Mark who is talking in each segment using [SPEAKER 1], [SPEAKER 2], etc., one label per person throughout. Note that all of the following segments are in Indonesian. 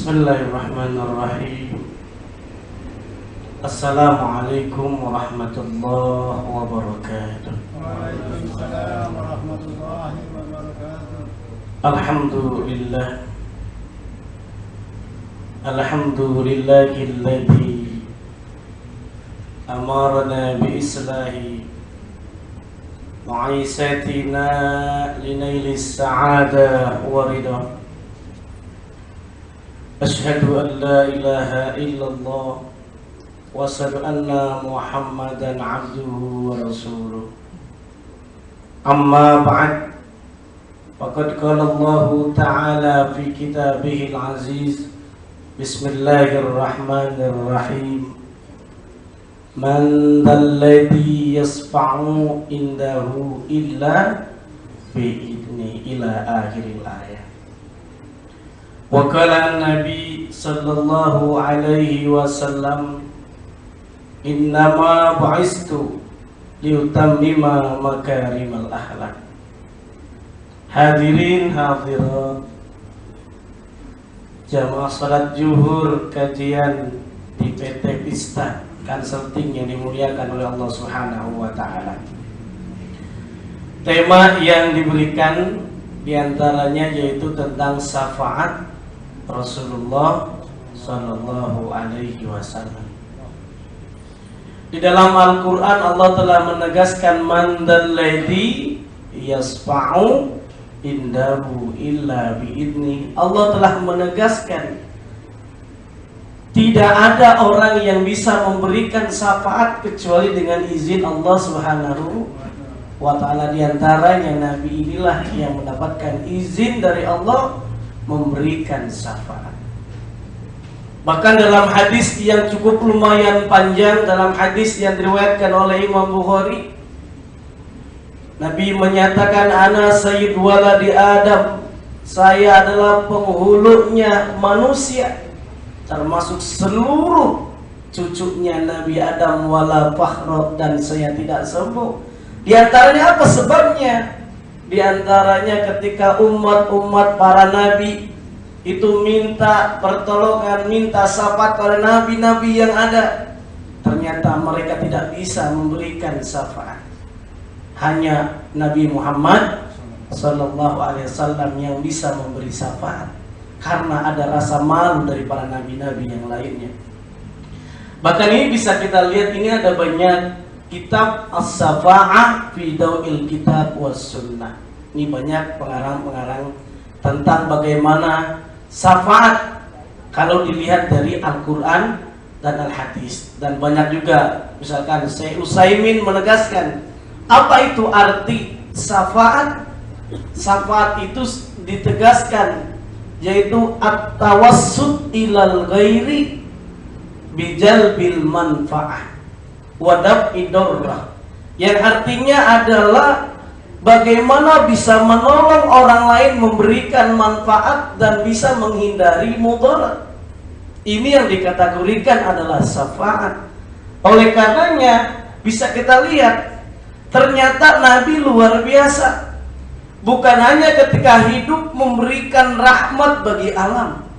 [SPEAKER 1] Bismillahirrahmanirrahim. Assalamualaikum warahmatullahi wabarakatuh.
[SPEAKER 2] Waalaikumsalam warahmatullahi wabarakatuh.
[SPEAKER 1] Alhamdulillah. Alhamdulillahilladzi amarna bi-islahi ma'isatina linailis sa'adah wa ridha. Asyhadu an la ilaha illallah wa asyhadu anna Muhammadan abduhu wa rasuluh. Amma ba'd. Faqad qala Allah ta'ala fi kitabihil aziz. Bismillahirrahmanirrahim. Man dzalladzi yasfa'u indahu illa bi'idni ila akhiril ayat. Wa qala an-nabi sallallahu alaihi wasallam, innama bu'istu liutammima makarimal akhlaq. Hadirin hadirat jamaah salat zuhur kajian di PT Pista Consulting yang dimuliakan oleh Allah Subhanahu wa taala. Tema yang diberikan diantaranya yaitu tentang syafaat Rasulullah Sallallahu Alaihi Wasallam. Di dalam Al-Quran Allah telah menegaskan man dzalladzi yasfa'u indahu illa bi'idni. Allah telah menegaskan tidak ada orang yang bisa memberikan syafaat kecuali dengan izin Allah Subhanahu wa ta'ala. Di antaranya Nabi inilah yang mendapatkan izin dari Allah memberikan syafaat. Bahkan dalam hadis yang cukup lumayan panjang, dalam hadis yang diriwayatkan oleh Imam Bukhari, Nabi menyatakan, ana sayyid waladi Adam, saya adalah penghulunya manusia, termasuk seluruh cucunya Nabi Adam, wala fakhr, dan saya tidak sombong. Di antaranya apa sebabnya? Di antaranya ketika umat-umat para nabi itu minta pertolongan, minta syafaat pada nabi-nabi yang ada, ternyata mereka tidak bisa memberikan syafaat. Hanya Nabi Muhammad Sallallahu Alaihi Wasallam yang bisa memberi syafaat, karena ada rasa malu dari para nabi-nabi yang lainnya. Bahkan ini bisa kita lihat, ini ada banyak kitab As-Syafa'ah fi Daw'il Kitab was Sunnah. Ini banyak pengarang-pengarang tentang bagaimana syafaat kalau dilihat dari Al-Quran dan Al-Hadis. Dan banyak juga, misalkan Syekh Utsaimin menegaskan apa itu arti syafaat. Syafaat itu ditegaskan yaitu at-tawassut ilal ghairi bijalbil manfa'ah wadab idorrah, yang artinya adalah bagaimana bisa menolong orang lain, memberikan manfaat dan bisa menghindari mudarat. Ini yang dikategorikan adalah syafaat. Oleh karenanya bisa kita lihat, ternyata Nabi luar biasa. Bukan hanya ketika hidup memberikan rahmat bagi alam.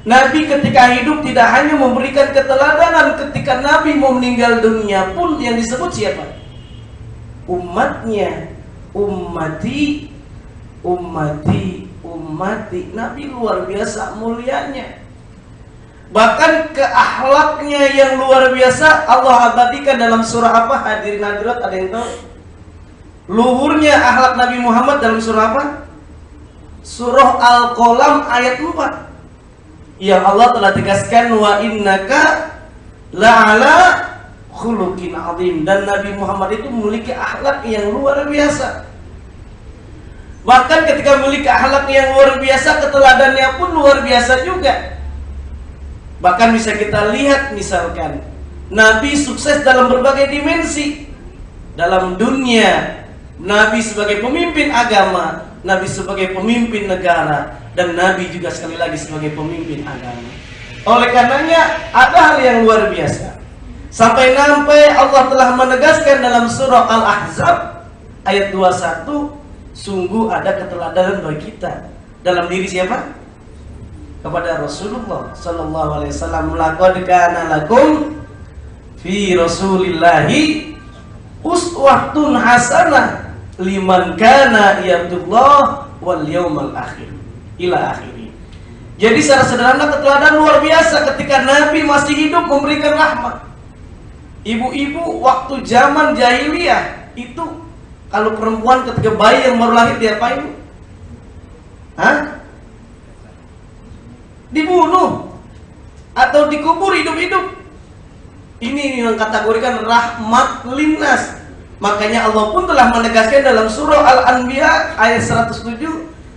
[SPEAKER 1] Nabi ketika hidup tidak hanya memberikan keteladanan, ketika Nabi mau meninggal dunia pun yang disebut siapa? Umatnya. Ummati, ummati, ummati. Nabi luar biasa mulianya. Bahkan keakhlaknya yang luar biasa Allah abadikan dalam surah apa? Hadirin hadirat, ada yang tahu? Luhurnya akhlak Nabi Muhammad dalam surah apa? Surah Al-Qalam ayat 4. Yang Allah telah tegaskan, wa innaka la'ala khuluqin azim, dan Nabi Muhammad itu memiliki akhlak yang luar biasa. Bahkan ketika memiliki akhlak yang luar biasa, keteladannya pun luar biasa juga. Bahkan bisa kita lihat, misalkan Nabi sukses dalam berbagai dimensi. Dalam dunia, Nabi sebagai pemimpin agama, Nabi sebagai pemimpin negara, dan Nabi juga sekali lagi sebagai pemimpin agama. Oleh karenanya ada hal yang luar biasa. Sampai-sampai Allah telah menegaskan dalam surah Al-Ahzab ayat 21, sungguh ada keteladanan bagi kita dalam diri siapa? kepada Rasulullah sallallahu alaihi wasallam, laqad kana lakum fi Rasulillahi uswatun hasanah liman kana yarjullah wal yawmal akhir ila akhiri. Jadi secara sederhana keteladanan luar biasa ketika Nabi masih hidup memberikan rahmat. Ibu-ibu waktu zaman jahiliyah itu kalau perempuan ketika bayi yang baru lahir diapain? Dibunuh atau dikubur hidup-hidup. Ini yang kategorikan rahmat linnas. Makanya Allah pun telah menegaskan dalam surah Al-Anbiya ayat 107,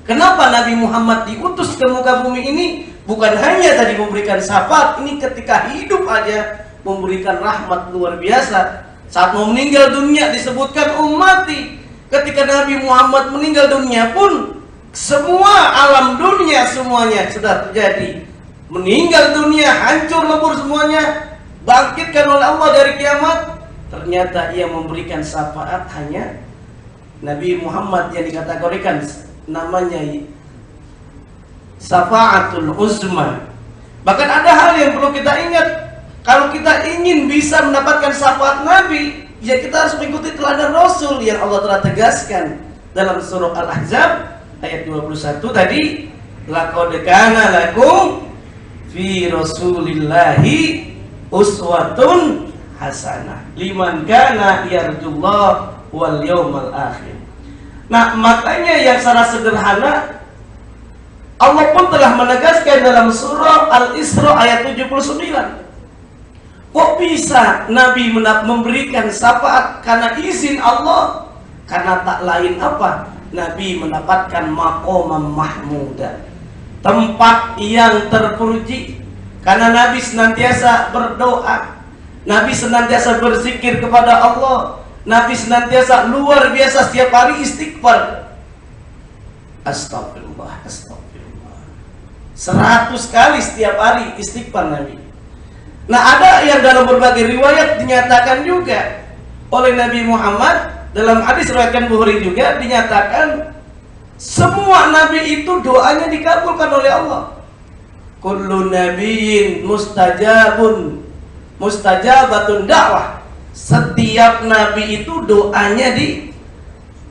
[SPEAKER 1] kenapa Nabi Muhammad diutus ke muka bumi ini? Bukan hanya tadi memberikan syafaat, ini ketika hidup aja memberikan rahmat luar biasa. Saat mau meninggal dunia disebutkan ummati. Ketika Nabi Muhammad meninggal dunia pun semua alam dunia semuanya sudah terjadi. Meninggal dunia, hancur lebur semuanya, bangkitkan oleh Allah dari kiamat. Ternyata ia memberikan syafaat hanya Nabi Muhammad yang dikategorikan namanya syafaatul uzma. Bahkan ada hal yang perlu kita ingat. Kalau kita ingin bisa mendapatkan syafaat Nabi, ya kita harus mengikuti teladan Rasul yang Allah telah tegaskan dalam surah Al-Ahzab ayat 21 tadi, laqad kana lakum fi Rasulillahi uswatun hasanah liman kana yarjullah wal yawmal akhir. Nah, makanya yang secara sederhana Allah pun telah menegaskan dalam surah Al-Isra ayat 79. Kok bisa Nabi memberikan syafaat karena izin Allah? Karena tak lain apa? Nabi mendapatkan maqamam mahmuda, tempat yang terpuji. Karena Nabi senantiasa berdoa, Nabi senantiasa berzikir kepada Allah, Nabi senantiasa luar biasa setiap hari istighfar. Astagfirullah, astagfirullah. 100 kali setiap hari istighfar Nabi. Nah, ada yang dalam berbagai riwayat dinyatakan juga oleh Nabi Muhammad, dalam hadis riwayat Bukhari juga dinyatakan semua nabi itu doanya dikabulkan oleh Allah. Kullu nabiyyin mustajabatun da'wah. Setiap nabi itu doanya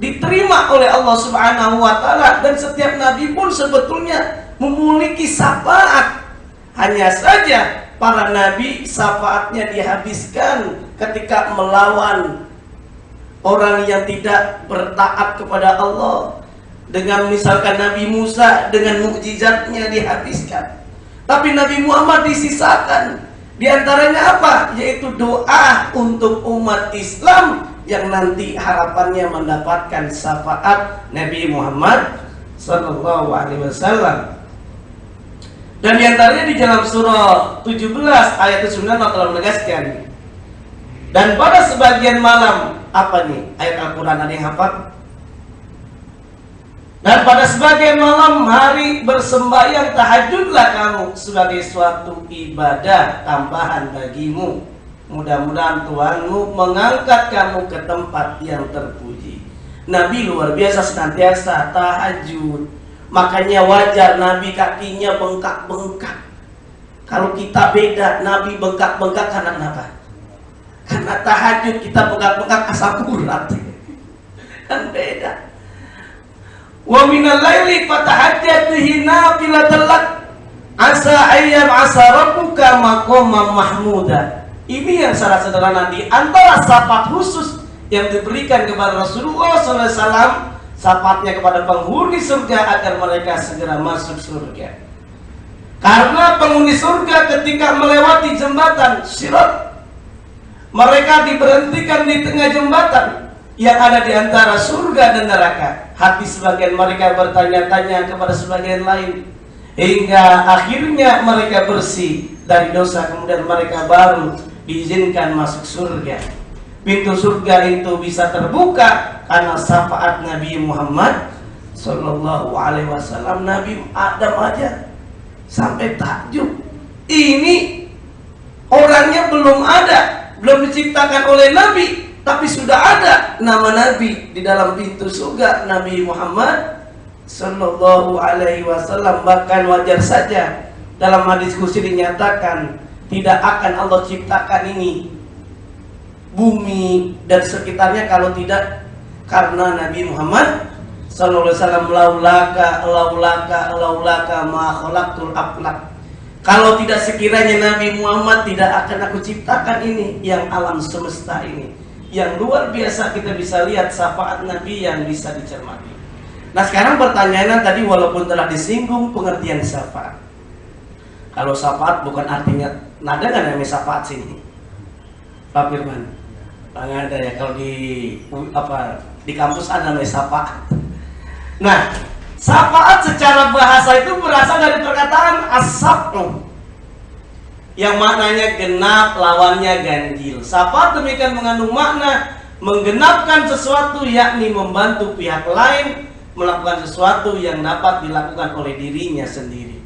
[SPEAKER 1] diterima oleh Allah Subhanahu wa taala, dan setiap nabi pun sebetulnya memiliki syafaat. Hanya saja para nabi syafaatnya dihabiskan ketika melawan orang yang tidak bertaat kepada Allah. Dengan misalkan Nabi Musa dengan mukjizatnya dihabiskan. Tapi Nabi Muhammad disisakan. Di antaranya apa? Yaitu doa untuk umat Islam yang nanti harapannya mendapatkan syafaat Nabi Muhammad sallallahu alaihi wasallam. Dan di antaranya di dalam surah 17 ayat 9 Allah telah menegaskan. Dan pada sebagian malam, apa nih? Ayat Al-Quran ada yang hafal? Dan pada sebagian malam hari bersembahyang tahajudlah kamu sebagai suatu ibadah tambahan bagimu. Mudah-mudahan Tuhanmu mengangkat kamu ke tempat yang terpuji. Nabi luar biasa senantiasa tahajud. Makanya wajar Nabi kakinya bengkak-bengkak. Kalau kita beda, Nabi bengkak-bengkak karena kenapa? Karena tahajud kita bengkak-bengkak asal urat. Kan beda. Wa minal laili fatahajjat bihi nafilatan lak asa ayyam asa rabbuka maqaman mahmuda. Ini yang secara sederhana di antara syafaat khusus yang diberikan kepada Rasulullah SAW. Syafaatnya kepada penghuni surga agar mereka segera masuk surga. Karena penghuni surga ketika melewati jembatan Sirat, mereka diberhentikan di tengah jembatan yang ada di antara surga dan neraka. Hati sebagian mereka bertanya-tanya kepada sebagian lain, hingga akhirnya mereka bersih dari dosa, kemudian mereka baru diizinkan masuk surga. Pintu surga itu bisa terbuka karena syafaat Nabi Muhammad sallallahu alaihi wasallam. Nabi Adam aja sampai takjub. Ini orangnya belum ada, belum diciptakan oleh Nabi, tapi sudah ada nama Nabi di dalam pintu surga. Nabi Muhammad Sallallahu alaihi wasallam. Bahkan wajar saja dalam hadis qudsi dinyatakan tidak akan Allah ciptakan ini bumi dan sekitarnya kalau tidak karena Nabi Muhammad sallallahu alaihi wasallam. Laulaka ma khalaqtul aflak. Kalau tidak sekiranya Nabi Muhammad, tidak akan aku ciptakan ini, yang alam semesta ini. Yang luar biasa kita bisa lihat syafaat Nabi yang bisa dicermati. Nah sekarang pertanyaannya tadi walaupun telah disinggung pengertian syafaat. Kalau syafaat bukan artinya, ada nggak namanya syafaat sini? Pak Firman? Nggak ada ya, kalau di kampus ada namanya syafaat. Nah, syafaat secara bahasa itu berasal dari perkataan as-saf'u yang maknanya genap, lawannya ganjil. Syafaat demikian mengandung makna menggenapkan sesuatu, yakni membantu pihak lain melakukan sesuatu yang dapat dilakukan oleh dirinya sendiri.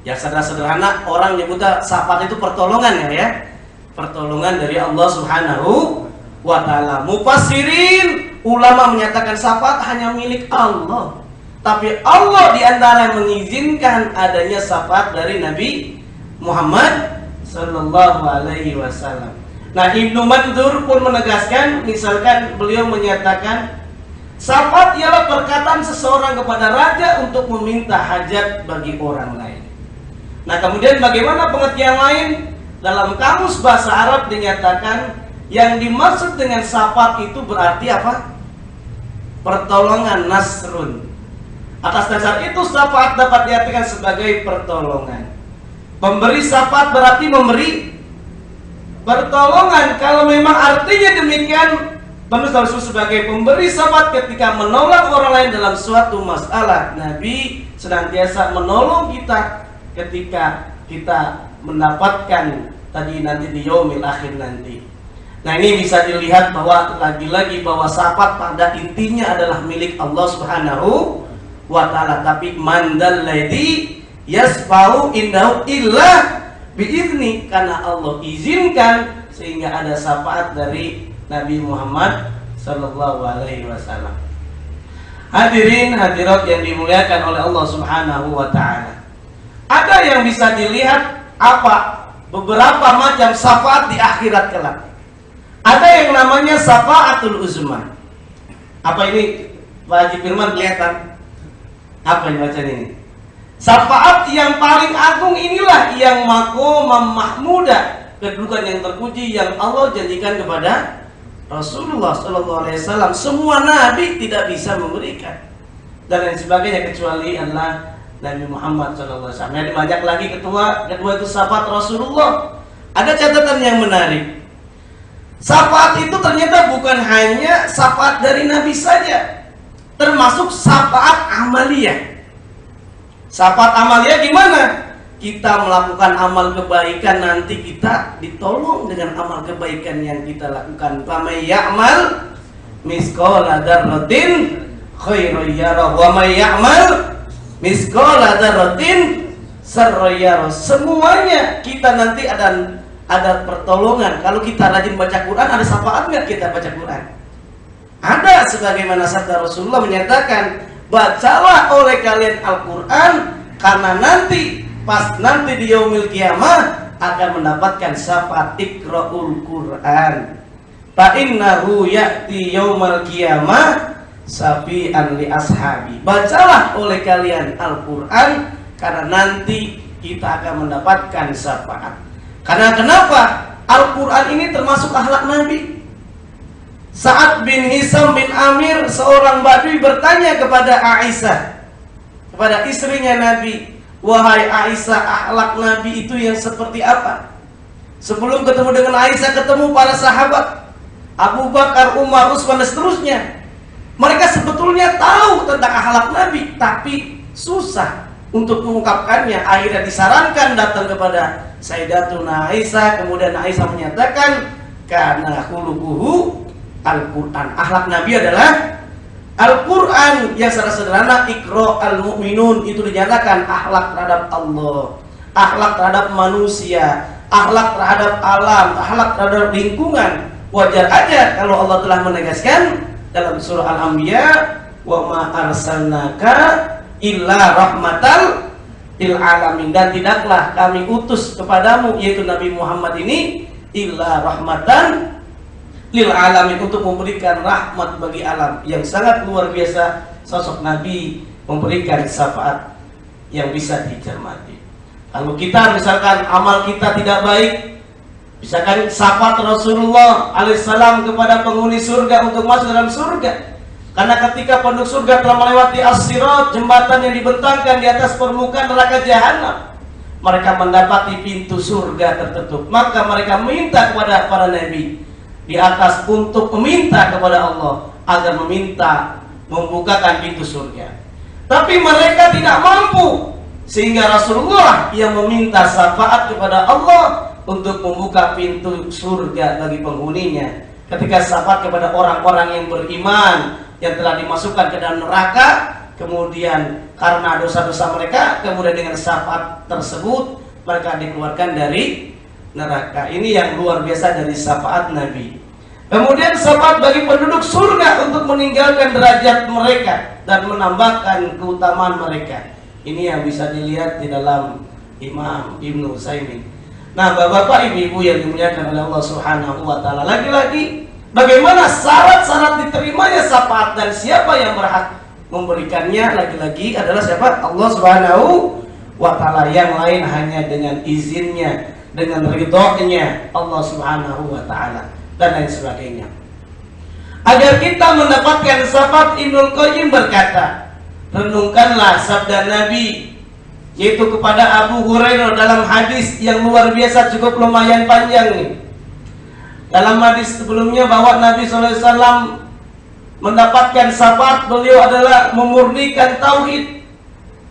[SPEAKER 1] Ya sederhana orang nyebutnya syafaat itu pertolongan ya. Pertolongan dari Allah Subhanahu wa ta'ala. Mufassirin ulama menyatakan syafaat hanya milik Allah. Tapi Allah diantara yang mengizinkan adanya syafaat dari Nabi Muhammad sallallahu alaihi wasallam. Nah, Ibnu Mandur pun menegaskan, misalkan beliau menyatakan syafaat ialah perkataan seseorang kepada raja untuk meminta hajat bagi orang lain. Nah, kemudian bagaimana pengertian lain? Dalam kamus bahasa Arab dinyatakan yang dimaksud dengan syafaat itu berarti apa? Pertolongan, nasrun. Atas dasar itu syafaat dapat diartikan sebagai pertolongan. Memberi syafaat berarti memberi pertolongan. Kalau memang artinya demikian, penulis harus sebagai pemberi syafaat ketika menolong orang lain dalam suatu masalah. Nabi senantiasa menolong kita ketika kita mendapatkan tadi nanti di yaumil akhir nanti. Nah ini bisa dilihat bahwa lagi-lagi bahwa syafaat pada intinya adalah milik Allah Subhanahu wa ta'ala. Tapi mandal ladzi yasfa'u indahu illa biizni, karena Allah izinkan sehingga ada syafaat dari Nabi Muhammad sallallahu alaihi wasallam. Hadirin hadirat yang dimuliakan oleh Allah Subhanahu wa ta'ala. Ada yang bisa dilihat beberapa macam syafaat di akhirat kelak. Ada yang namanya syafaatul uzma. Apa ini Pak Haji Firman kelihatan? Apa yang bacaan ini? Syafaat yang paling agung inilah yang maqamam mahmudah, kedudukan yang terpuji yang Allah janjikan kepada Rasulullah sallallahu alaihi wasallam. Semua nabi tidak bisa memberikan dan lain sebagainya kecuali adalah Nabi Muhammad sallallahu alaihi wasallam. Yang banyak lagi kedua itu syafaat Rasulullah. Ada catatan yang menarik. Syafaat itu ternyata bukan hanya syafaat dari Nabi saja, termasuk syafaat amaliyah. Syafaat amaliyah gimana? Kita melakukan amal kebaikan, nanti kita ditolong dengan amal kebaikan yang kita lakukan. Faman ya'mal misqala dzarratin khairan yarah wa may ya'mal misqala dzarratin syarran yarah. Semuanya kita nanti ada pertolongan. Kalau kita rajin baca Quran, ada syafaat nggak kita baca Quran? Ada, sebagaimana sabda Rasulullah menyatakan, bacalah oleh kalian Al-Quran karena nanti di yaumil qiyamah akan mendapatkan syafaat. Iqra'ul Quran fa innahu ya'ti yaumal qiyamah syafi'an li ashabi. Bacalah oleh kalian Al-Quran karena nanti kita akan mendapatkan syafaat. Karena kenapa? Al-Quran ini termasuk akhlak Nabi. Sa'ad bin Hisam bin Amir, seorang badui, bertanya kepada Aisyah, kepada istrinya Nabi, wahai Aisyah, akhlak Nabi itu yang seperti apa? Sebelum ketemu dengan Aisyah, ketemu para sahabat Abu Bakar, Umar, Utsman dan seterusnya. Mereka sebetulnya tahu tentang akhlak Nabi, tapi susah untuk mengungkapkannya. Akhirnya disarankan datang kepada Sayyidatuna Aisyah. Kemudian Aisyah menyatakan, karena khuluquhu Al-Quran. Akhlak Nabi adalah Al-Quran. Yang secara sederhana, Iqra al-mu'minun, itu dinyatakan akhlak terhadap Allah, akhlak terhadap manusia, akhlak terhadap alam, akhlak terhadap lingkungan. Wajar aja kalau Allah telah menegaskan dalam surah Al-Anbiya, wa ma arsalnaka illa rahmatal lil alamin, dan tidaklah kami utus kepadamu yaitu Nabi Muhammad ini illa rahmatan lil alamin, untuk memberikan rahmat bagi alam. Yang sangat luar biasa sosok Nabi, memberikan syafaat yang bisa dicermati. Kalau kita misalkan amal kita tidak baik, misalkan syafaat Rasulullah alaihissalam kepada penghuni surga untuk masuk dalam surga. Karena ketika penduduk surga telah melewati as-sirat, jembatan yang dibentangkan di atas permukaan neraka jahanam, mereka mendapati pintu surga tertutup. Maka mereka minta kepada para nabi di atas untuk meminta kepada Allah agar membukakan pintu surga. Tapi mereka tidak mampu, sehingga Rasulullah yang meminta syafaat kepada Allah untuk membuka pintu surga bagi penghuninya. Ketika syafaat kepada orang-orang yang beriman yang telah dimasukkan ke dalam neraka, kemudian karena dosa-dosa mereka, kemudian dengan syafaat tersebut mereka dikeluarkan dari neraka. Ini yang luar biasa dari syafaat Nabi. Kemudian syafaat bagi penduduk surga untuk meninggalkan derajat mereka dan menambahkan keutamaan mereka. Ini yang bisa dilihat di dalam Imam Ibnu Utsaimin. Nah, bapak-bapak, ibu-ibu yang dimuliakan oleh Allah Subhanahu wa taala, lagi-lagi bagaimana syarat-syarat diterimanya syafaat dan siapa yang berhak memberikannya? Lagi-lagi adalah siapa? Allah Subhanahu wa taala. Yang lain hanya dengan izinnya, dengan ridhonya Allah Subhanahu wa taala dan lain sebagainya. Agar kita mendapatkan syafaat, Ibnul Qayyim berkata, renungkanlah sabda Nabi, yaitu kepada Abu Hurairah dalam hadis yang luar biasa, cukup lumayan panjang nih. Dalam hadis sebelumnya bahwa Nabi SAW mendapatkan syafaat, beliau adalah memurnikan tauhid,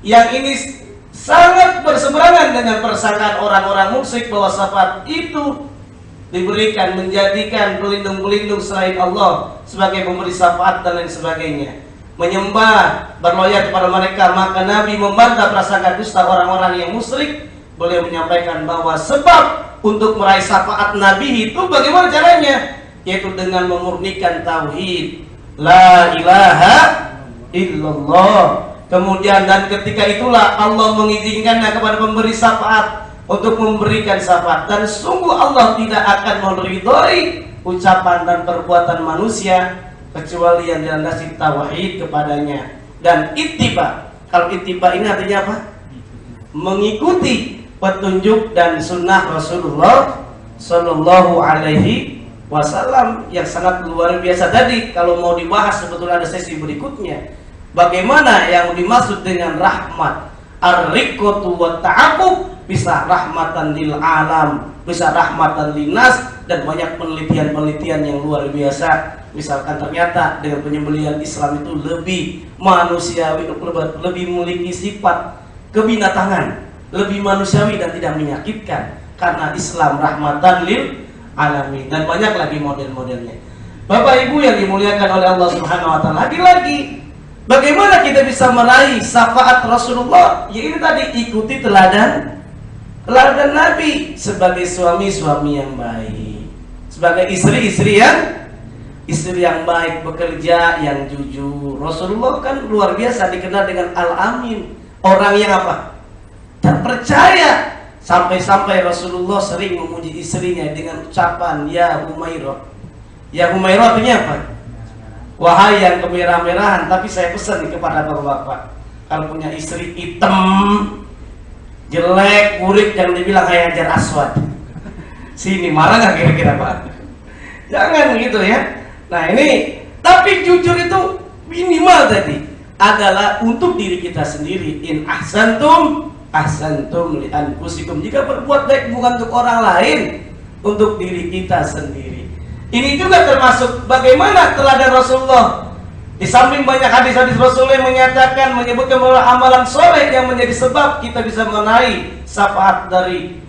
[SPEAKER 1] yang ini sangat berseberangan dengan persangkaan orang-orang musyrik bahwa syafaat itu diberikan menjadikan pelindung-pelindung selain Allah sebagai pemberi syafaat dan lain sebagainya, menyembah, berloya kepada mereka. Maka Nabi membantah prasangka dusta orang-orang yang musyrik. Beliau menyampaikan bahwa sebab untuk meraih syafaat Nabi itu bagaimana caranya? Yaitu dengan memurnikan tauhid, la ilaha illallah. Kemudian dan ketika itulah Allah mengizinkannya kepada pemberi syafaat untuk memberikan syafaat, dan sungguh Allah tidak akan meridhai ucapan dan perbuatan manusia kecuali yang dilandasi tauhid kepadanya dan ittiba. Kalau ittiba ini artinya apa? Mengikuti petunjuk dan sunnah Rasulullah Sallallahu Alaihi Wasallam yang sangat luar biasa. Tadi kalau mau dibahas sebetulnya ada sesi berikutnya, bagaimana yang dimaksud dengan rahmat, ar-riqatu wa ta'aqub, bisa rahmatan lil alam, bisa rahmatan linnas, dan banyak penelitian-penelitian yang luar biasa. Misalkan ternyata dengan penyembelihan Islam itu lebih manusiawi, lebih memiliki sifat kebinatangan, lebih manusiawi dan tidak menyakitkan, karena Islam rahmatan lil alamin. Dan banyak lagi model-modelnya. Bapak Ibu yang dimuliakan oleh Allah Subhanahu wa taala, lagi-lagi bagaimana kita bisa meraih syafaat Rasulullah? Ya ini tadi, ikuti teladan Nabi sebagai suami-suami yang baik, sebagai istri-istri yang baik, bekerja yang jujur. Rasulullah kan luar biasa dikenal dengan Al-Amin, orang yang apa? Terpercaya. Sampai-sampai Rasulullah sering memuji istrinya dengan ucapan ya Humairah. Ya Humairah artinya apa? Wahai yang kemerah-merahan. Tapi saya pesan kepada bapak-bapak, kalau punya istri hitam, jelek, burik, jangan dibilang hai Hajar Aswad. Sini marah nggak kira-kira Pak? Jangan gitu ya. Nah ini, tapi jujur itu minimal tadi adalah untuk diri kita sendiri. In ahsantum ahsantum li anfusikum. Jika berbuat baik bukan untuk orang lain, untuk diri kita sendiri. Ini juga termasuk bagaimana teladan Rasulullah. Di samping banyak hadis-hadis Rasulullah yang menyatakan, menyebutkan bahwa amalan soleh yang menjadi sebab kita bisa meraih syafaat dari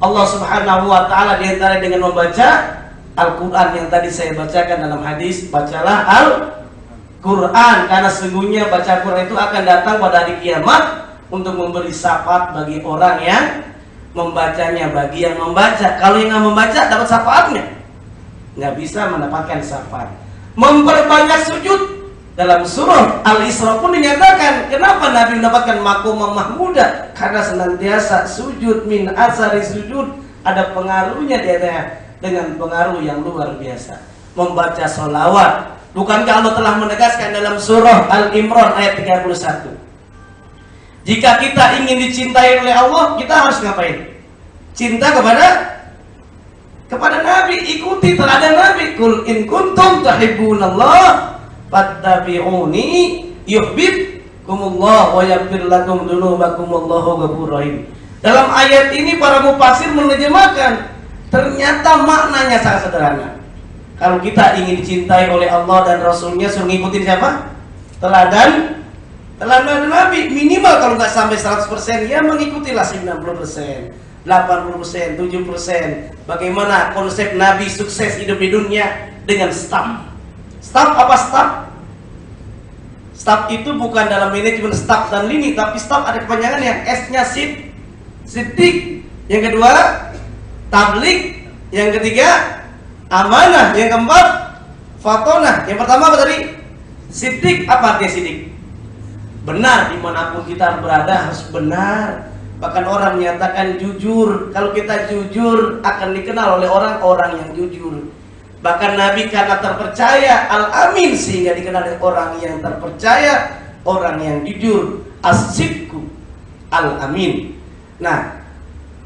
[SPEAKER 1] Allah Subhanahu wa taala, di antara dengan membaca Al-Quran yang tadi saya bacakan dalam hadis, bacalah Al-Quran, karena sesungguhnya baca Quran itu akan datang pada hari kiamat untuk memberi syafaat bagi orang yang membacanya, bagi yang membaca. Kalau yang nggak membaca dapat syafaatnya? Nggak bisa mendapatkan syafaat. Memperbanyak sujud, Dalam surah Al-Isra pun dinyatakan kenapa Nabi mendapatkan maqamah mahmudah, karena senantiasa sujud, min asari sujud, ada pengaruhnya dia dengan pengaruh yang luar biasa. Membaca sholawat. Bukankah Allah telah menegaskan dalam surah Al-Imran ayat 31, jika kita ingin dicintai oleh Allah, kita harus ngapain? Cinta kepada Nabi, ikuti teladan Nabi. Qul in kuntum tuhibbunallah fattabi'uni yuhibbukumullah wa yaghfir lakum dzunubakum wallahu ghafurur rahim. Dalam ayat ini para mufasir menerjemahkan, ternyata maknanya sangat sederhana. Kalau kita ingin dicintai oleh Allah dan Rasulnya, suruh ngikutin siapa? Teladan Nabi. Minimal kalau nggak sampai 100%, ya mengikutilah 90%, 80%, 7%. Bagaimana konsep Nabi sukses hidup di dunia? Dengan staff. Staff apa staff? Staff itu bukan dalam manajemen staff dan lini, tapi staff ada kepanjangan yang S-nya siddiq, yang kedua tablik, yang ketiga amanah, yang keempat fatonah. Yang pertama apa tadi? Siddiq. Apa artinya siddiq? Benar, dimanapun kita berada harus benar. Bahkan orang menyatakan jujur. Kalau kita jujur akan dikenal oleh orang-orang yang jujur. Bahkan Nabi karena terpercaya al-amin, sehingga dikenal oleh orang yang terpercaya, orang yang jujur, as-sidqu, al-amin. Nah,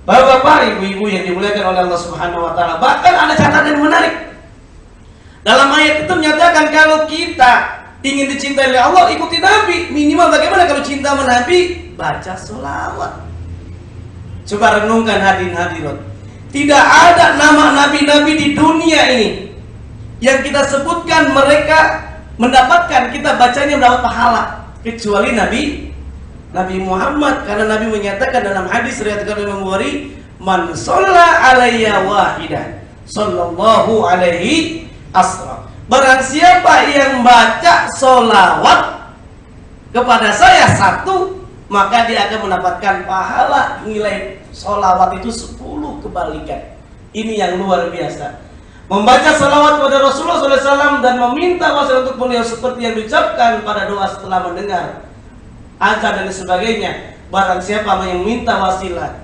[SPEAKER 1] bapak-bapak, ibu-ibu yang dimuliakan oleh Allah Subhanahu wa taala, bahkan ada catatan yang menarik. Dalam ayat itu menyatakan kalau kita ingin dicintai oleh Allah, ikuti Nabi. Minimal bagaimana kalau cinta sama Nabi? Baca sholawat. Coba renungkan hadirin hadirat. Tidak ada nama nabi-nabi di dunia ini yang kita sebutkan mereka mendapatkan, kita bacanya mendapat pahala, kecuali Nabi Muhammad. Karena Nabi menyatakan dalam hadis riwayat Imam Bukhari, man shalla alayya wahidah sallallahu alaihi asra. Barang siapa yang baca sholawat kepada saya satu, maka dia akan mendapatkan pahala nilai sholawat itu 10 kebalikan. Ini yang luar biasa. Membaca sholawat kepada Rasulullah SAW dan meminta wasilah untuk beliau seperti yang diucapkan pada doa setelah mendengar azan dan sebagainya. Barang siapa yang minta wasilah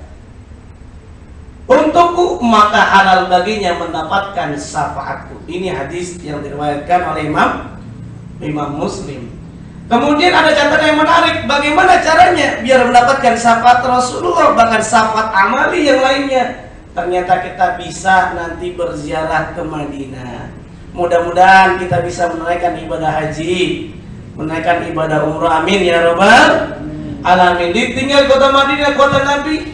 [SPEAKER 1] untukku, maka halal baginya mendapatkan syafaatku. Ini hadis yang diriwayatkan oleh Imam Muslim. Kemudian ada catatan yang menarik, bagaimana caranya biar mendapatkan syafaat Rasulullah, bahkan syafaat amali yang lainnya. Ternyata kita bisa nanti berziarah ke Madinah. Mudah-mudahan kita bisa menunaikan ibadah haji, menunaikan ibadah umrah, amin ya rabbal alamin. Ditinggal kota Madinah, kota Nabi.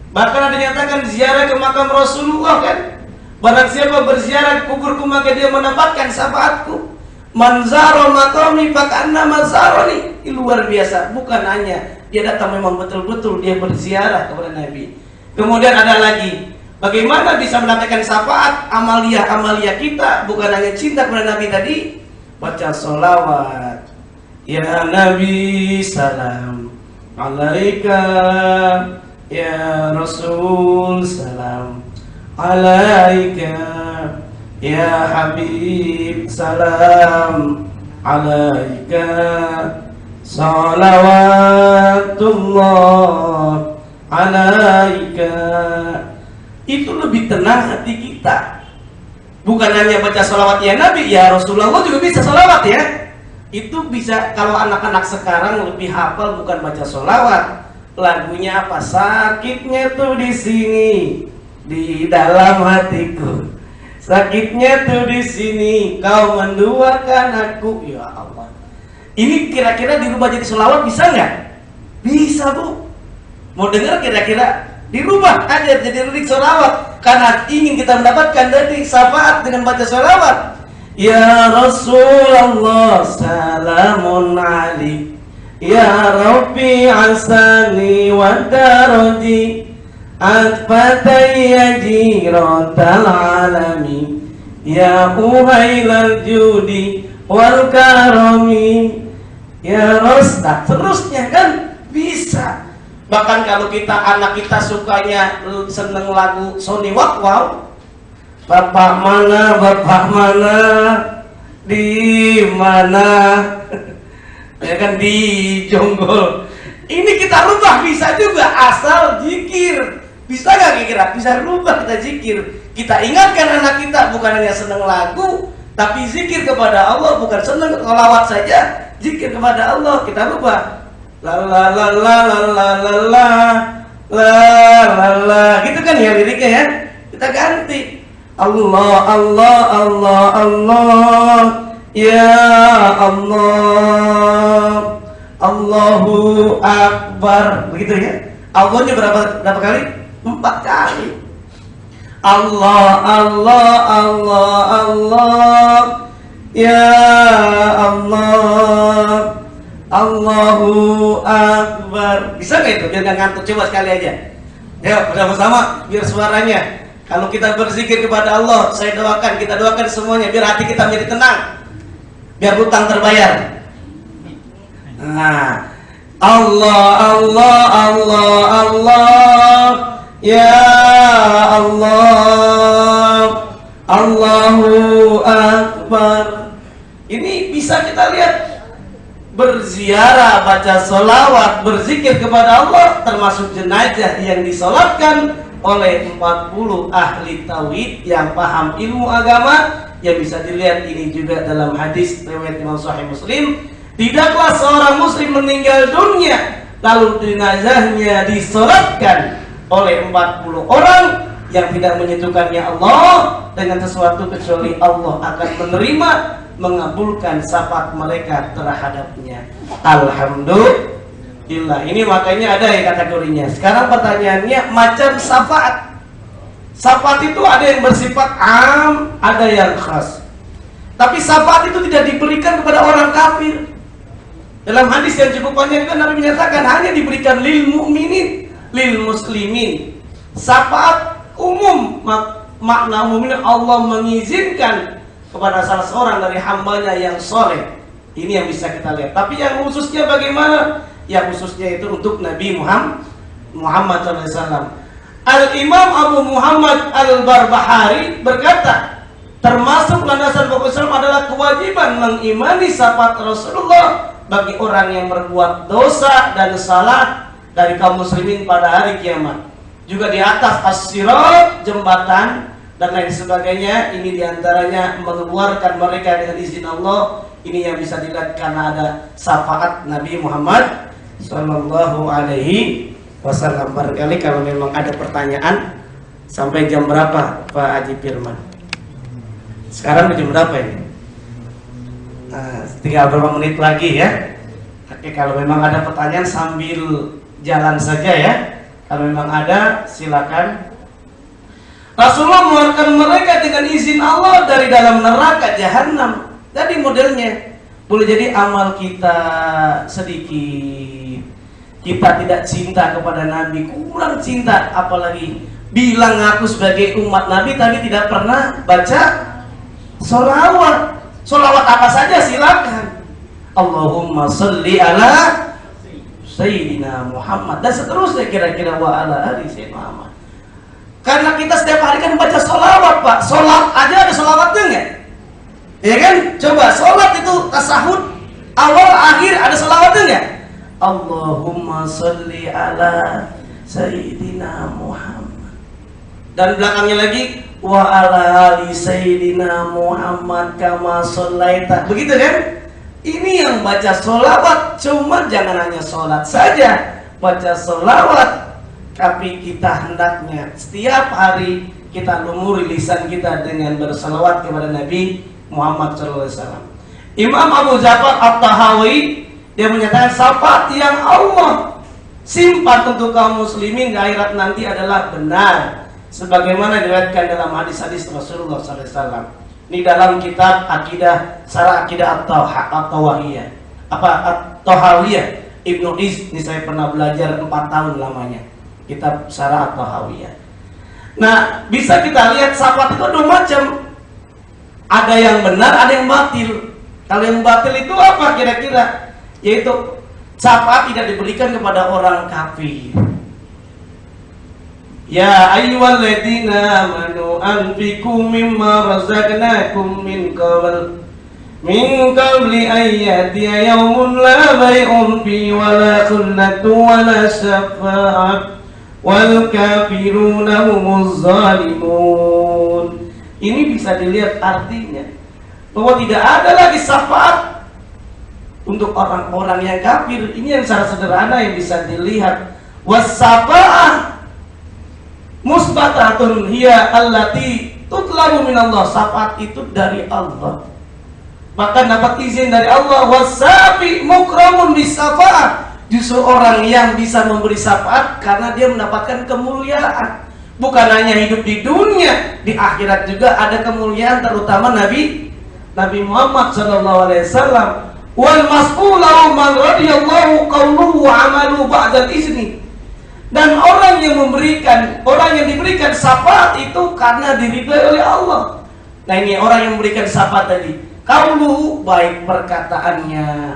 [SPEAKER 1] Bahkan ada dinyatakan ziarah ke makam Rasulullah kan. Barang siapa berziarah ke kuburku, maka dia mendapatkan syafaatku. Man zara maqami faqanna mazarani. Ini luar biasa. Bukan hanya dia datang, memang betul-betul dia berziarah kepada Nabi. Kemudian ada lagi, bagaimana bisa mendapatkan syafaat amalia kita, bukan hanya cinta kepada Nabi tadi, baca sholawat. Ya Nabi salam alaika, ya Rasul salam alaika, ya Habib salam alaika, salawatullah alaika. Itu lebih tenang hati kita. Bukan hanya baca sholawat ya Nabi, ya Rasulullah juga bisa sholawat ya. Itu bisa. Kalau anak-anak sekarang lebih hafal, bukan baca sholawat, lagunya apa? Sakitnya tuh di sini, di dalam hatiku. Sakitnya tuh di sini, kau menduakan aku. Ya Allah. Ini kira-kira dirubah jadi sholawat bisa nggak? Bisa Bu. Mau dengar kira-kira? Dirubah aja jadi lirik sholawat, karena ingin kita mendapatkan dari syafaat dengan baca sholawat. Ya Rasulullah salamun alaik, ya Rabbi asani wa darodi, atfatayya jiratal alami, ya uhailal judi wal karami, ya Rasul. Terusnya kan bisa. Bahkan kalau kita, anak kita sukanya seneng lagu Sony Wow, bapak mana di mana, ya kan, dijonggol. Ini kita rubah bisa juga asal zikir. Bisa nggak kira-kira? Bisa rubah kita zikir. Kita ingatkan anak kita bukan hanya seneng lagu, tapi zikir kepada Allah, bukan seneng sholawat saja, zikir kepada Allah. Kita rubah. La la la la la la la la la la, gitu kan ya liriknya ya. Kita ganti. Allah Allah Allah Allah ya Allah, Allahu Akbar, begitu ya. Allahnya berapa kali? 4 kali. Allah Allah Allah Allah ya Allah, Allahu Akbar. Bisa nggak itu? Biar nggak ngantuk, coba sekali aja. Ayo bersama-sama biar suaranya. Kalau kita berzikir kepada Allah, saya doakan, kita doakan semuanya biar hati kita menjadi tenang, biar hutang terbayar. Nah, Allah Allah Allah Allah ya Allah, Allahu Akbar. Ini bisa kita lihat. Berziarah, baca sholawat, berzikir kepada Allah, termasuk jenazah yang disolatkan oleh 40 ahli tauhid yang paham ilmu agama, yang bisa dilihat ini juga dalam hadis riwayat Imam Sahih Muslim. Tidaklah seorang muslim meninggal dunia lalu jenazahnya disolatkan oleh 40 orang yang tidak menyentuhkannya Allah dengan sesuatu kecuali Allah akan menerima, mengabulkan syafaat mereka terhadapnya. Alhamdulillah. Ini makanya ada yang kategorinya. Sekarang pertanyaannya, macam syafaat. Syafaat itu ada yang bersifat am, ada yang khas. Tapi syafaat itu tidak diberikan kepada orang kafir. Dalam hadis yang cukup panjang kan Nabi menyatakan hanya diberikan lil mu'minin, lil muslimin. Syafaat umum, makna umumnya Allah mengizinkan kepada salah seorang dari hambanya yang soleh. Ini yang bisa kita lihat. Tapi yang khususnya bagaimana? Yang khususnya itu untuk Nabi Muhammad SAW. Al-Imam Abu Muhammad Al-Barbahari berkata, termasuk landasan pokok Islam adalah kewajiban mengimani syafaat Rasulullah bagi orang yang berbuat dosa dan salah dari kaum muslimin pada hari kiamat. Juga di atas as-sirat, jembatan dan lain sebagainya. Ini diantaranya mengeluarkan mereka dengan izin Allah. Ini yang bisa dilihat karena ada syafaat Nabi Muhammad Sallallahu Alaihi Wasallam. Barangkali kalau memang ada pertanyaan, sampai jam berapa Pak Haji Firman? Sekarang jam berapa ini? Tinggal beberapa menit lagi ya. Oke, kalau memang ada pertanyaan sambil jalan saja ya. Kalau memang ada, silakan. Rasulullah mengeluarkan mereka dengan izin Allah dari dalam neraka jahanam. Jadi modelnya boleh jadi amal kita sedikit, kita tidak cinta kepada Nabi, kurang cinta, apalagi bilang aku sebagai umat Nabi tapi tidak pernah baca sholawat. Sholawat apa saja silakan. Allahumma sholli ala Sayyidina Muhammad dan seterusnya, kira-kira wa ala ali Sayyidina Muhammad. Karena kita setiap hari kan baca sholawat Pak. Sholat aja ada sholawatnya nggak? Ya kan? Coba sholat itu tasahud awal akhir ada sholawatnya nggak? Allahumma sholli ala Sayyidina Muhammad. Dan belakangnya lagi wa ala ali Sayyidina Muhammad kama shollaita. Begitu kan? Ini yang baca sholawat. Cuma jangan hanya sholat saja, baca sholawat, tapi kita hendaknya setiap hari kita lumuri lisan kita dengan bersalawat kepada Nabi Muhammad SAW. Imam Abu Ja'far At-Tahawi dia menyatakan syafaat yang Allah simpan untuk kaum muslimin di akhirat nanti adalah benar, sebagaimana diriwayatkan dalam hadis-hadis Rasulullah SAW. Ini dalam kitab akidah, Syarah Akidah At-Tahawiyah, At-Tahawiyah Ibnu Iz. Ini saya pernah belajar 4 tahun lamanya, kitab Syarah At-Tahawiyah. Nah, bisa kita lihat syafaat itu ada macam. Ada yang benar, ada yang batil. Kalau yang batil itu apa kira-kira? Yaitu syafaat tidak diberikan kepada orang kafir. Ya ayyuhalladzina amanu anfiqu mimma razaqnakum min qabl min qabli ayyatiya yaumun la bay'un fi wala khullatu wala syafa'at wal kafiruna humuz zalimun. Ini bisa dilihat artinya bahwa tidak ada lagi syafaat untuk orang-orang yang kafir. Ini yang secara sederhana yang bisa dilihat. Was-syafa'ah musbatatun hiya allati tutlabu minallah. Syafaat itu dari Allah, bahkan dapat izin dari Allah. Wasafi mukramun bisafa'ah. Justru orang yang bisa memberi syafaat karena dia mendapatkan kemuliaan. Bukan hanya hidup di dunia, di akhirat juga ada kemuliaan, terutama Nabi Muhammad SAW. Wal mas'ulahu man radiyallahu qawluhu wa amalu ba'dal izni. Dan orang yang diberikan syafaat itu karena diridhai oleh Allah. Nah, ini orang yang memberikan syafaat tadi. Qawluhu, baik perkataannya,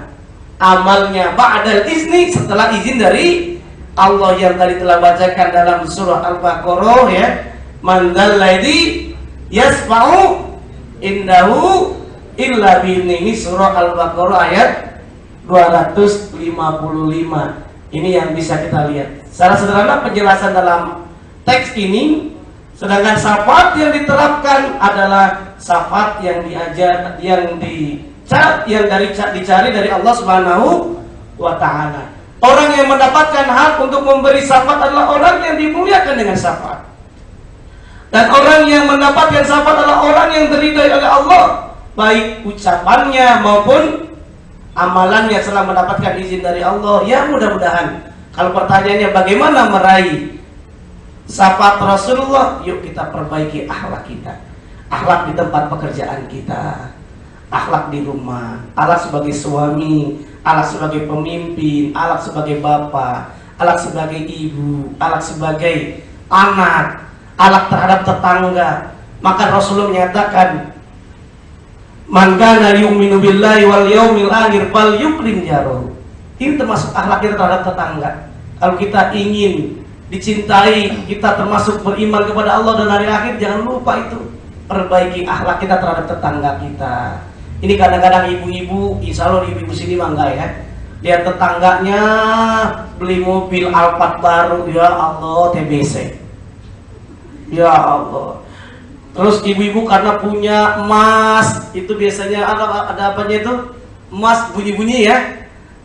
[SPEAKER 1] amalnya, ba'dal izni, setelah izin dari Allah yang tadi telah bacakan dalam surah Al-Baqarah, ya. Man dzalladzi yasfa'u indahu illa bi'idnihi, surah Al-Baqarah ayat 255. Ini yang bisa kita lihat. Secara sederhana penjelasan dalam teks ini. Sedangkan syafaat yang diterapkan adalah syafaat yang dicari dari Allah Subhanahu wa Ta'ala. Orang yang mendapatkan hak untuk memberi syafaat adalah orang yang dimuliakan dengan syafaat. Dan orang yang mendapatkan syafaat adalah orang yang diridhai oleh Allah, baik ucapannya maupun amalannya setelah mendapatkan izin dari Allah. Ya, mudah-mudahan kalau pertanyaannya bagaimana meraih syafaat Rasulullah, yuk kita perbaiki akhlak kita. Akhlak di tempat pekerjaan kita, akhlak di rumah, akhlak sebagai suami, akhlak sebagai pemimpin, akhlak sebagai bapak, akhlak sebagai ibu, akhlak sebagai anak, akhlak terhadap tetangga. Maka Rasulullah menyatakan, man kana yu'minu billahi wal yaumil akhir falyukrim jarahu. Ini termasuk akhlak kita terhadap tetangga. Kalau kita ingin dicintai, kita termasuk beriman kepada Allah dan hari akhir, jangan lupa itu, perbaiki akhlak kita terhadap tetangga kita. Ini kadang-kadang ibu-ibu, insya Allah ibu-ibu sini mangga ya, lihat tetangganya beli mobil Alphard baru, ya Allah TBC, ya Allah. Terus ibu-ibu karena punya emas, itu biasanya ada apanya itu, emas bunyi-bunyi ya.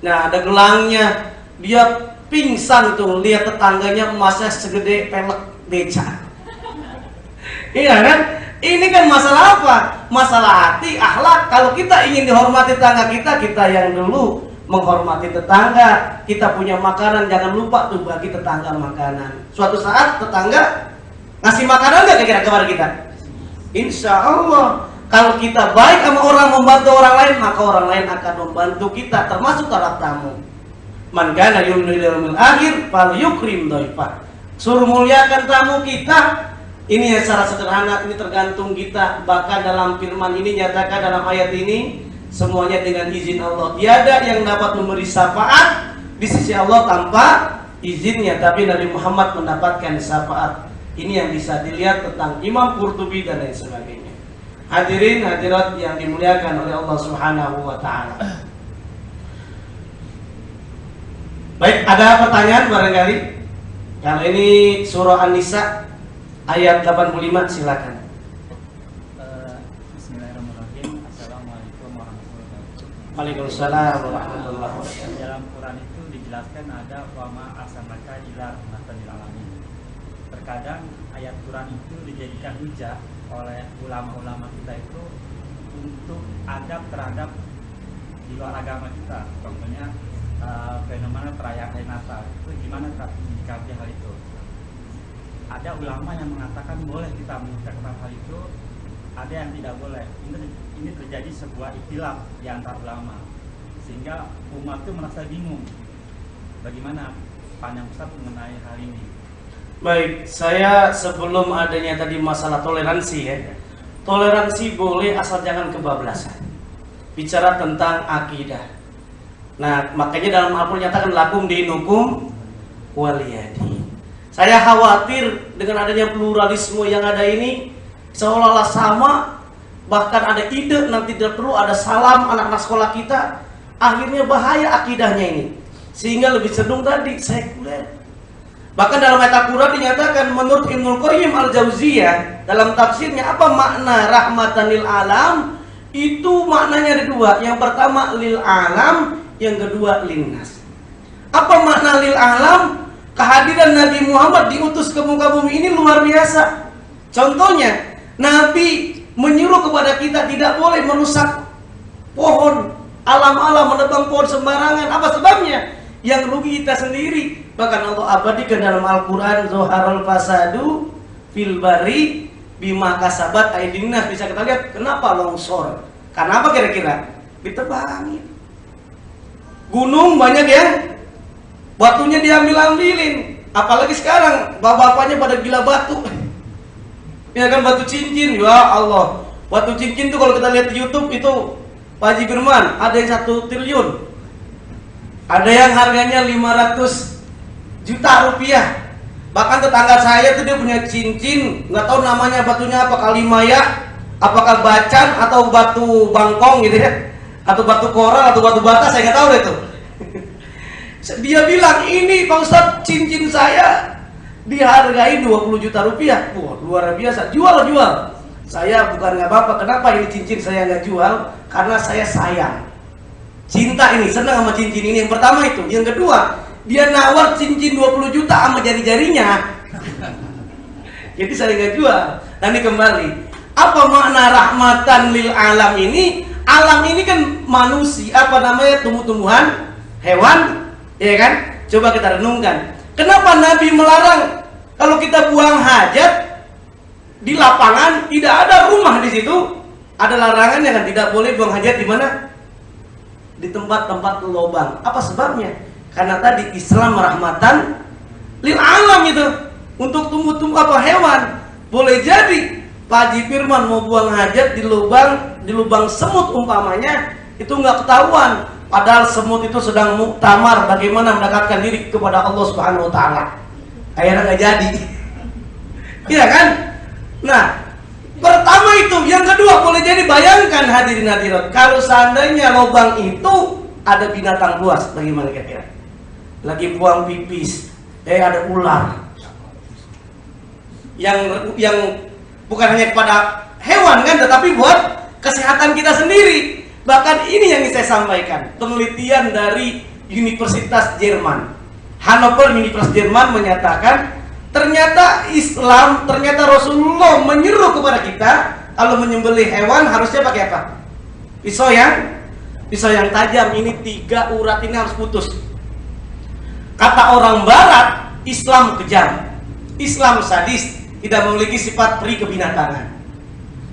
[SPEAKER 1] Nah, ada gelangnya, dia pingsan tuh lihat tetangganya emasnya segede pelek beca. Iya kan? Ini kan masalah apa? Masalah hati, akhlak. Kalau kita ingin dihormati tetangga kita, kita yang dulu menghormati tetangga. Kita punya makanan, jangan lupa tuh bagi tetangga makanan. Suatu saat tetangga ngasih makanan nggak kira-kira kepada kita? Insya Allah. Kalau kita baik sama orang, membantu orang lain, maka orang lain akan membantu kita, termasuk para tamu. Man kana yu'minu bil yaumil akhir falyukrim dhaifah. Suruh muliakan tamu kita. Ini yang secara sederhana, ini tergantung kita. Bahkan dalam firman ini nyatakan dalam ayat ini, semuanya dengan izin Allah. Tiada yang dapat memberi syafaat di sisi Allah tanpa izinnya, tapi Nabi Muhammad mendapatkan syafaat. Ini yang bisa dilihat tentang Imam Qurtubi dan lain sebagainya. Hadirin hadirat yang dimuliakan oleh Allah Subhanahu wa Ta'ala. Baik, ada pertanyaan barangkali? Kalau ini surah An-Nisa ayat 85, silakan.
[SPEAKER 3] Bismillahirrahmanirrahim. Assalamualaikum warahmatullahi wabarakatuh.
[SPEAKER 1] Waalaikumsalam warahmatullahi wabarakatuh.
[SPEAKER 3] Dalam Quran itu dijelaskan ada wama arsalnaka illa rahmatan lil alamin. Terkadang ayat Quran itu dijadikan hujah oleh ulama-ulama kita itu untuk adab terhadap di luar agama kita. Contohnya fenomena perayaan hari Natal itu gimana menyikapi hal itu? Ada ulama yang mengatakan boleh kita mengucapkan hal itu, ada yang tidak boleh. Ini terjadi sebuah ikhtilaf di antara ulama, sehingga umat itu merasa bingung. Bagaimana pandangan Ustaz mengenai hal ini?
[SPEAKER 1] Baik, saya sebelum adanya tadi masalah toleransi ya, toleransi boleh asal jangan kebablasan. Bicara tentang akidah. Nah, makanya dalam Al-Quran nyatakan lakum dinukum waliyadi. Saya khawatir dengan adanya pluralisme yang ada ini seolah-olah sama bahkan ada ide nanti tidak perlu ada salam anak-anak sekolah kita, akhirnya bahaya akidahnya ini, sehingga lebih cenderung tadi sekuler. Bahkan dalam ayat Al-Quran dinyatakan menurut Ibnul Qayyim Al-Jauziyah dalam tafsirnya, apa makna rahmatan lil alam? Itu maknanya ada dua. Yang pertama lil alam, yang kedua linnas. Apa makna lil alam? Kehadiran Nabi Muhammad diutus ke muka bumi ini luar biasa. Contohnya, Nabi menyuruh kepada kita tidak boleh merusak pohon, alam-alam, menebang pohon sembarangan. Apa sebabnya? Yang rugi kita sendiri. Bahkan Allah abadikan dalam Al-Quran, Zoharul fasadu fil bari bima kasabat aydin nas. Bisa kita lihat kenapa longsor. Karena apa kira-kira? Ditebangin. Gunung banyak ya, batunya diambil-ambilin. Apalagi sekarang bapak-bapaknya pada gila batu. Ya kan, batu cincin. Ya Allah, batu cincin tuh kalau kita lihat di YouTube itu Pak Haji Firman ada yang 1 triliun. Ada yang harganya 500 juta rupiah. Bahkan tetangga saya tuh dia punya cincin, nggak tahu namanya batunya apa, kalimaya, apakah bacan atau batu bangkong gitu ya, atau batu koral atau batu bata, saya nggak tahu itu. Dia bilang, ini Pak Ustadz cincin saya dihargai 20 juta rupiah. Wah, luar biasa. Jual. Saya bukan nggak apa-apa. Kenapa ini cincin saya nggak jual? Karena saya sayang. Cinta ini, senang sama cincin ini. Yang pertama itu. Yang kedua, dia nawar cincin 20 juta sama jari-jarinya. Jadi saya nggak jual. Nah ini kembali, apa makna rahmatan lil alam ini? Alam ini kan manusia, apa namanya, tumbuh-tumbuhan, hewan, ya kan? Coba kita renungkan. Kenapa Nabi melarang kalau kita buang hajat di lapangan, tidak ada rumah di situ? Ada larangan yang tidak boleh buang hajat di mana? Di tempat-tempat lubang. Apa sebabnya? Karena tadi Islam rahmatan lil alam itu, untuk tumbuh-tumbuh apa, hewan. Boleh jadi Pak Haji Firman mau buang hajat di lubang semut umpamanya, itu nggak ketahuan. Padahal semut itu sedang muktamar bagaimana mendekatkan diri kepada Allah Subhanahu wa taala. Akhirnya nggak jadi. Iya kan? Nah, pertama itu. Yang kedua, boleh jadi bayangkan hadirin hadirat, kalau seandainya lubang itu ada binatang buas, bagaimana kira-kira? Lagi buang pipis, ada ular. Yang bukan hanya kepada hewan kan, tetapi buat kesehatan kita sendiri. Bahkan ini yang saya sampaikan, penelitian dari Universitas Jerman, Hannover Universitas Jerman menyatakan, ternyata Islam, ternyata Rasulullah menyuruh kepada kita kalau menyembelih hewan harusnya pakai apa? Pisau yang tajam. Ini 3 urat ini harus putus. Kata orang Barat, Islam kejam, Islam sadis, tidak memiliki sifat peri kebinatangan.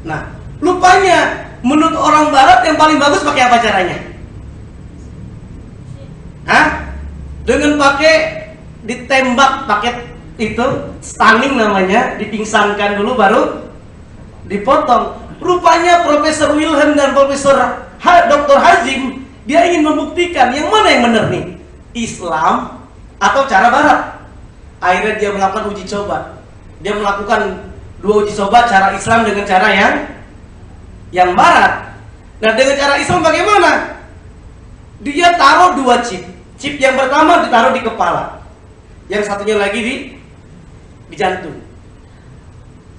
[SPEAKER 1] Nah, lupanya menurut orang Barat yang paling bagus pakai apa caranya? Dengan pakai ditembak, pakai itu stunning namanya, dipingsankan dulu baru dipotong. Rupanya Profesor Wilhelm dan Profesor Dr. Hazim, dia ingin membuktikan yang mana yang benar nih, Islam atau cara Barat. Akhirnya dia melakukan uji coba. Dia melakukan 2 uji coba, cara Islam dengan cara yang Barat. Nah, dengan cara Islam bagaimana? Dia taruh 2 chip. Chip yang pertama ditaruh di kepala, yang satunya lagi di jantung.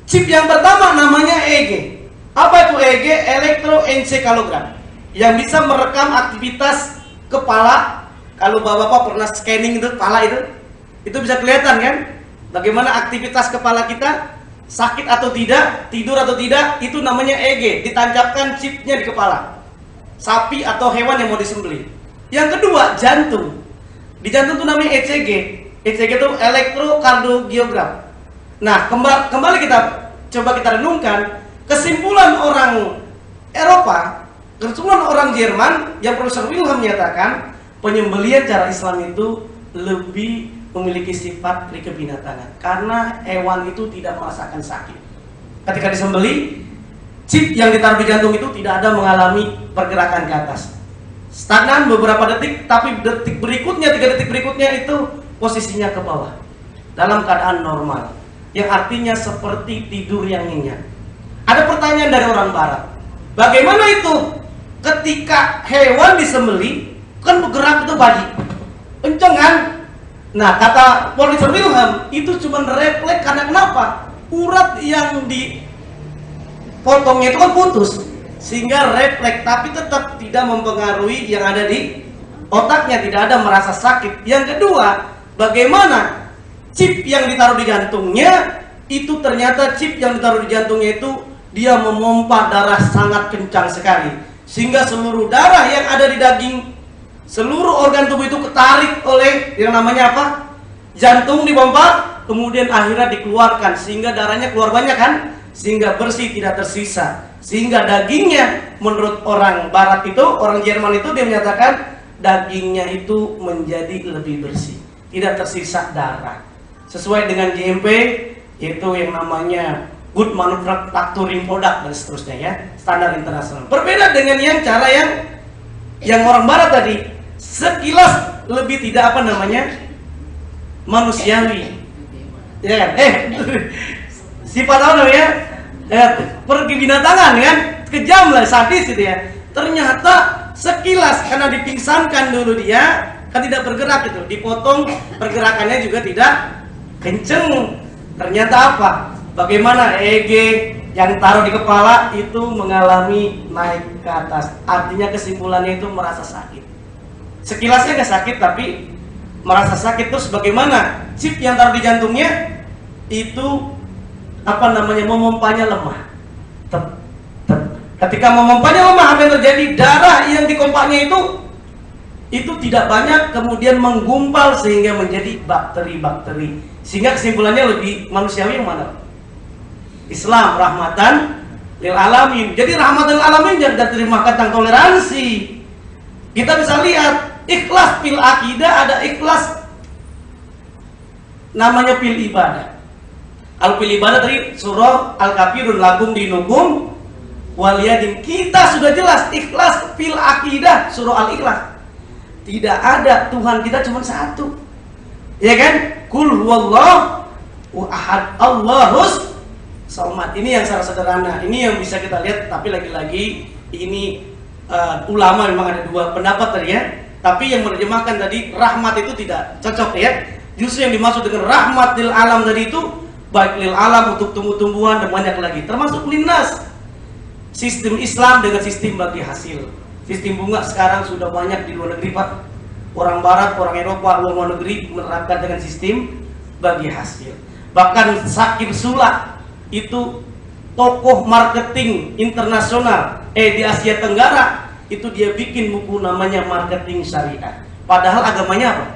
[SPEAKER 1] Chip yang pertama namanya EEG. Apa itu EEG? Elektroencephalogram, yang bisa merekam aktivitas kepala. Kalau bapak-bapak pernah scanning itu kepala itu bisa kelihatan kan? Bagaimana aktivitas kepala kita, sakit atau tidak, tidur atau tidak, itu namanya EEG. Ditancapkan chipnya di kepala sapi atau hewan yang mau disembelih. Yang kedua, jantung. Di jantung itu namanya ECG. ECG itu elektrokardiogram. Nah, kembali coba kita renungkan kesimpulan orang Eropa, kesimpulan orang Jerman yang Profesor Wilhelm menyatakan penyembelihan cara Islam itu lebih memiliki sifat peri kebinatangan karena hewan itu tidak merasakan sakit. Ketika disembelih, chip yang ditaruh di jantung itu tidak ada mengalami pergerakan ke atas, stagnan beberapa detik, tapi 3 detik berikutnya itu posisinya ke bawah dalam keadaan normal, yang artinya seperti tidur yang nyenyak. Ada pertanyaan dari orang Barat, Bagaimana itu? Ketika hewan disembelih kan bergerak itu pagi, kenceng kan? Nah, kata Profesor Wilhelm itu cuma refleks karena kenapa? Urat yang dipotongnya itu kan putus, sehingga refleks, tapi tetap tidak mempengaruhi yang ada di otaknya, tidak ada merasa sakit. Yang kedua, bagaimana chip yang ditaruh di jantungnya itu ternyata chip yang ditaruh di jantungnya itu dia memompa darah sangat kencang sekali, sehingga seluruh darah yang ada di daging, seluruh organ tubuh itu ketarik oleh yang namanya apa? Jantung dipompa, kemudian akhirnya dikeluarkan, sehingga darahnya keluar banyak kan, sehingga bersih, tidak tersisa. Sehingga dagingnya menurut orang barat itu, orang Jerman itu, dia menyatakan dagingnya itu menjadi lebih bersih, tidak tersisa darah, sesuai dengan GMP, yaitu yang namanya Good Manufacturing Product dan seterusnya ya, standar internasional. Berbeda dengan yang cara yang orang barat tadi, sekilas lebih tidak apa namanya manusiawi, ya kan? Sifat apa namanya? Pergi binatangan kan, kejam lah, sadis gitu ya. Ternyata sekilas karena dipingsankan dulu dia kan tidak bergerak itu, dipotong pergerakannya juga tidak kenceng. Ternyata apa? Bagaimana EEG yang taruh di kepala itu mengalami naik ke atas. Artinya kesimpulannya itu merasa sakit. Sekilasnya nggak sakit tapi merasa sakit. Terus bagaimana? Chip yang taruh di jantungnya itu apa namanya, memompanya lemah. Ketika memompanya lemah, apa yang terjadi? Darah yang di kompaknya itu tidak banyak, kemudian menggumpal sehingga menjadi bakteri-bakteri. Sehingga kesimpulannya lebih manusiawi yang mana? Islam rahmatan lil alamin. Jadi rahmatan lil alamin jangan terima tentang toleransi. Kita bisa lihat ikhlas fil akidah, ada ikhlas namanya fil ibadah. Al fil ibadah tadi surah Al-Kafirun lakum dinukum waliyadin. Kita sudah jelas ikhlas fil akidah surah Al-Ikhlas. Tidak ada, Tuhan kita cuma satu. Ya kan? Kul huwallahu ahad Allahus somad. Ini yang secara sederhana. Ini yang bisa kita lihat, tapi lagi-lagi ini ulama memang ada dua pendapat tadi ya. Tapi yang menerjemahkan tadi rahmat itu tidak cocok ya. Justru yang dimaksud dengan rahmat lil alam tadi itu baik lil alam untuk tumbuh-tumbuhan dan banyak lagi, termasuk linnas. Sistem Islam dengan sistem bagi hasil. Sistem bunga sekarang sudah banyak di luar negeri Pak. Orang Barat, orang Eropa, luar negeri menerapkan dengan sistem bagi hasil. Bahkan Sakir Sula itu tokoh marketing internasional di Asia Tenggara, itu dia bikin buku namanya Marketing Syariah. Padahal agamanya apa?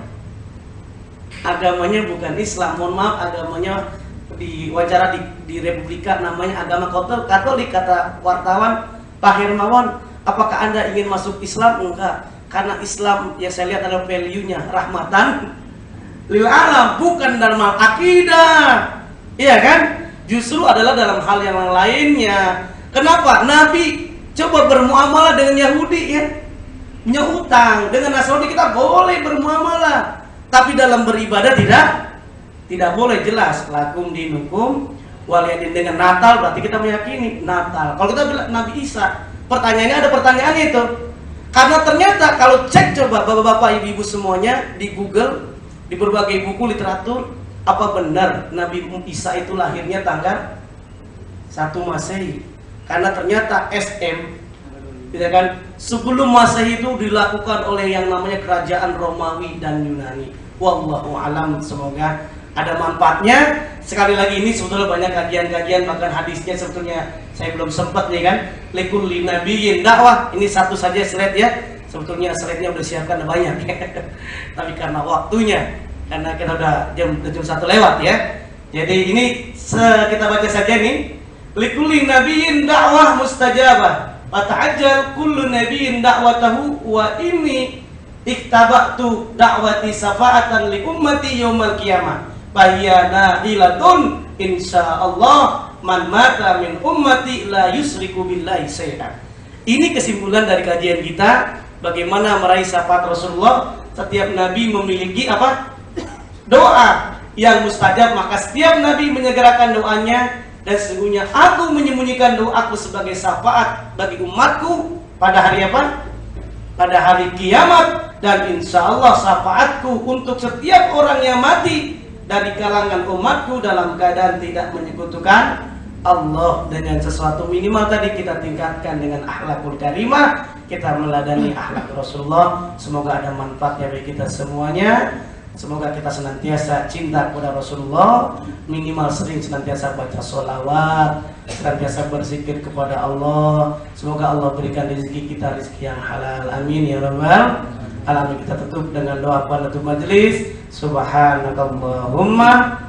[SPEAKER 1] Agamanya bukan Islam, mohon maaf, agamanya di wawancara di Republika namanya agama Katolik. Kata wartawan Pak Hermawan, apakah Anda ingin masuk Islam? Enggak, karena Islam yang saya lihat adalah value-nya rahmatan lil alam, bukan dalam hal akidah. Iya kan? Justru adalah dalam hal yang lainnya. Kenapa? Nabi coba bermuamalah dengan Yahudi ya, punya utang. Dengan Nasrani kita boleh bermuamalah, tapi dalam beribadah tidak boleh. Jelas lakum dinukum waliyadin. Dengan Natal berarti kita meyakini Natal. Kalau kita bilang Nabi Isa, pertanyaannya ada pertanyaannya itu. Karena ternyata kalau cek coba bapak-bapak ibu-ibu semuanya di Google, di berbagai buku literatur, apa benar Nabi Isa itu lahirnya tanggal 1 Masehi? Karena ternyata SM, ya kan, sebelum Masehi itu dilakukan oleh yang namanya kerajaan Romawi dan Yunani. Wallahu alam, semoga ada manfaatnya. Sekali lagi ini sebetulnya banyak kajian-kajian, bahkan hadisnya sebetulnya saya belum sempat nih kan. Likulli nabiyyin dakwah. Ini satu saja slide ya. Sebetulnya slide-nya udah siapkan banyak. Tapi karena waktunya, karena kita udah jam 1 lewat ya. Jadi ini kita baca saja nih. Likulli nabiyyin dakwah mustajabah. Fata'ajjal kullu nabiyyin da'watahu wa inni iktabatu da'wati safa'atan li ummati yaumal qiyamah. Fahyana ilatun insyaallah man mata min ummati la yusriku billahi syai'an. Ini kesimpulan dari kajian kita, bagaimana meraih syafaat Rasulullah. Setiap nabi memiliki apa? Doa yang mustajab, maka setiap nabi menyegerakan doanya Dan sesungguhnya aku menyembunyikan doaku sebagai syafaat bagi umatku pada hari apa? Pada hari kiamat. Dan insya Allah syafaatku untuk setiap orang yang mati dari kalangan umatku dalam keadaan tidak menyekutukan Allah dengan sesuatu. Minimal tadi kita tingkatkan dengan akhlakul karimah, kita meladani akhlak Rasulullah. Semoga ada manfaatnya bagi kita semuanya. Semoga kita senantiasa cinta kepada Rasulullah, minimal sering senantiasa baca sholawat, senantiasa berzikir kepada Allah. Semoga Allah berikan rezeki kita rezeki yang halal. Amin ya rabbal alamin. Kita tutup dengan doa penutup majelis. Subhanakallahumma